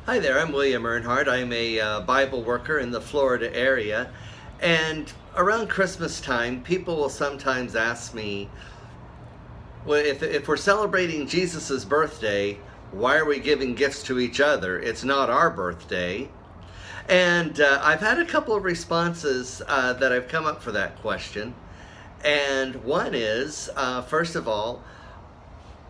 Hi there, I'm William Earnhardt. I'm a Bible worker in the Florida area. And around Christmas time, people will sometimes ask me, well, if we're celebrating Jesus' birthday, why are we giving gifts to each other? It's not our birthday. And I've had a couple of responses that I've come up for that question. And one is, first of all,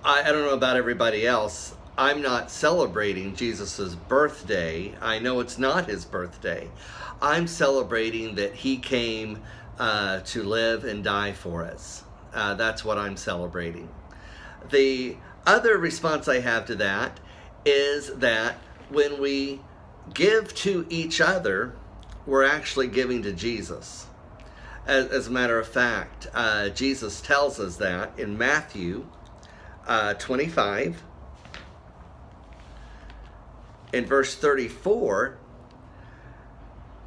I don't know about everybody else. I'm not celebrating Jesus' birthday. I know it's not his birthday. I'm celebrating that he came to live and die for us. That's what I'm celebrating. The other response I have to that is that when we give to each other, we're actually giving to Jesus. As a matter of fact, Jesus tells us that in Matthew 25, in verse 34,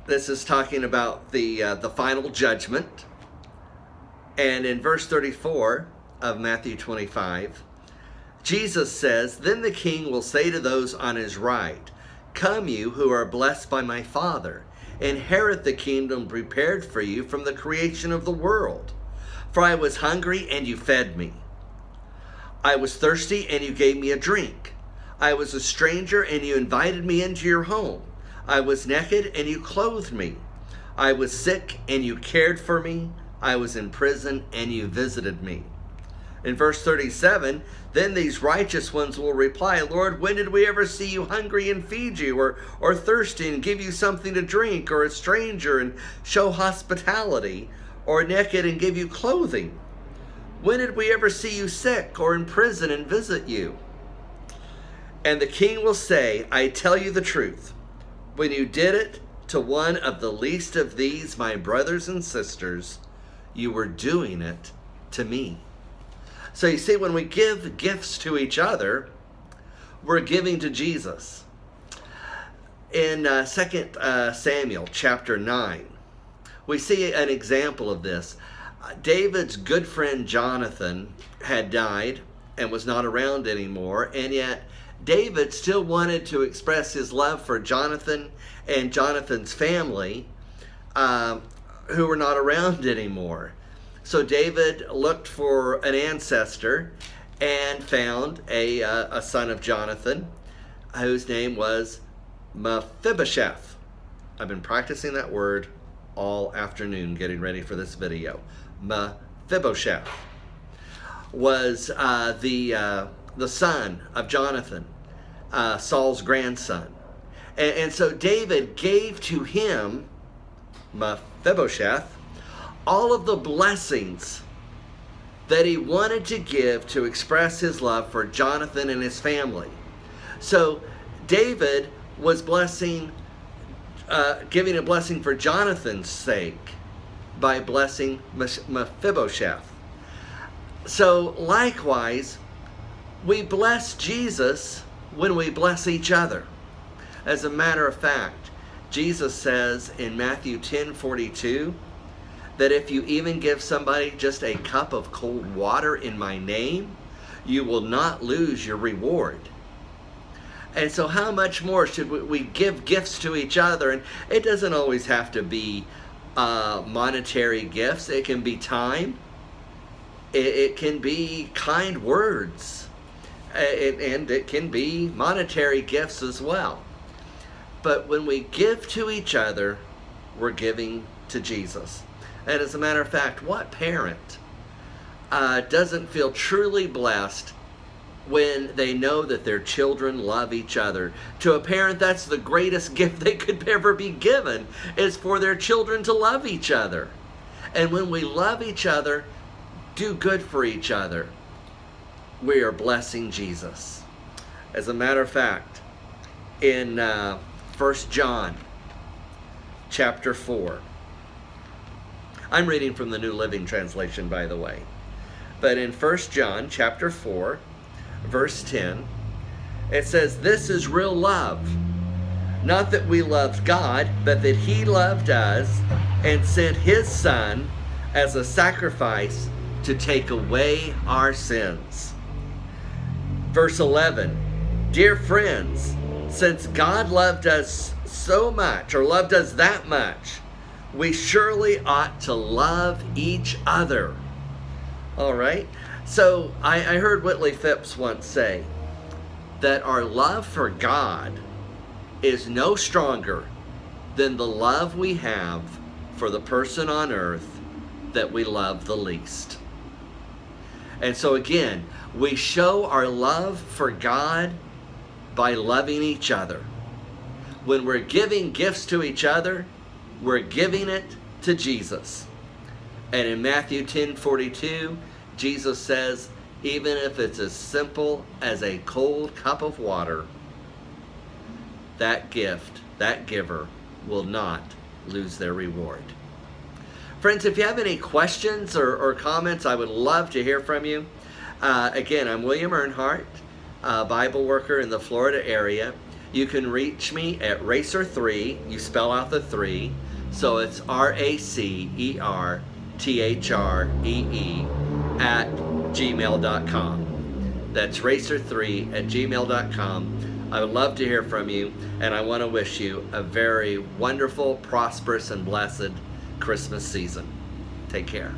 this is talking about the final judgment. And in verse 34 of Matthew 25, Jesus says, "Then the king will say to those on his right, 'Come, you who are blessed by my Father, inherit the kingdom prepared for you from the creation of the world. For I was hungry, and you fed me. I was thirsty, and you gave me a drink. I was a stranger, and you invited me into your home. I was naked, and you clothed me. I was sick, and you cared for me. I was in prison, and you visited me.'" In verse 37, "Then these righteous ones will reply, 'Lord, when did we ever see you hungry and feed you, or thirsty and give you something to drink, or a stranger and show hospitality, or naked and give you clothing? When did we ever see you sick or in prison and visit you?' And the king will say, 'I tell you the truth. When you did it to one of the least of these, my brothers and sisters, you were doing it to me.'" So you see, when we give gifts to each other, we're giving to Jesus. In 2 Samuel chapter 9, we see an example of this. David's good friend Jonathan had died and was not around anymore, and yet David still wanted to express his love for Jonathan and Jonathan's family, who were not around anymore. So David looked for an ancestor and found a son of Jonathan, whose name was Mephibosheth. I've been practicing that word all afternoon getting ready for this video. Mephibosheth was the son of Jonathan, Saul's grandson. And so David gave to him, Mephibosheth, all of the blessings that he wanted to give to express his love for Jonathan and his family. So David was giving a blessing for Jonathan's sake by blessing Mephibosheth. So likewise, we bless Jesus when we bless each other. As a matter of fact, Jesus says in Matthew 10:42, that if you even give somebody just a cup of cold water in my name, you will not lose your reward. And so how much more should we give gifts to each other? And it doesn't always have to be monetary gifts. It can be time. It can be kind words. And it can be monetary gifts as well. But when we give to each other, we're giving to Jesus. And as a matter of fact, what parent doesn't feel truly blessed when they know that their children love each other? To a parent, that's the greatest gift they could ever be given, is for their children to love each other. And when we love each other, do good for each other, we are blessing Jesus. As a matter of fact, in 1 John chapter 4, I'm reading from the New Living Translation, by the way. But in 1 John chapter 4, verse 10, it says, "This is real love. Not that we loved God, but that he loved us and sent his Son as a sacrifice to take away our sins." Verse 11, "Dear friends, Since God loved us so much, or loved us that much, we surely ought to love each other. All right? So I heard Whitley Phipps once say that our love for God is no stronger than the love we have for the person on earth that we love the least. And so again, we show our love for God by loving each other. When we're giving gifts to each other, we're giving it to Jesus. And in Matthew 10:42, Jesus says, even if it's as simple as a cold cup of water, that gift, that giver, will not lose their reward. Friends, if you have any questions or comments, I would love to hear from you. Again, I'm William Earnhardt, Bible worker in the Florida area. You can reach me at Racer3, you spell out the 3, so it's RACERTHREE at gmail.com. That's racer3@gmail.com. I would love to hear from you, and I want to wish you a very wonderful, prosperous, and blessed Christmas season. Take care.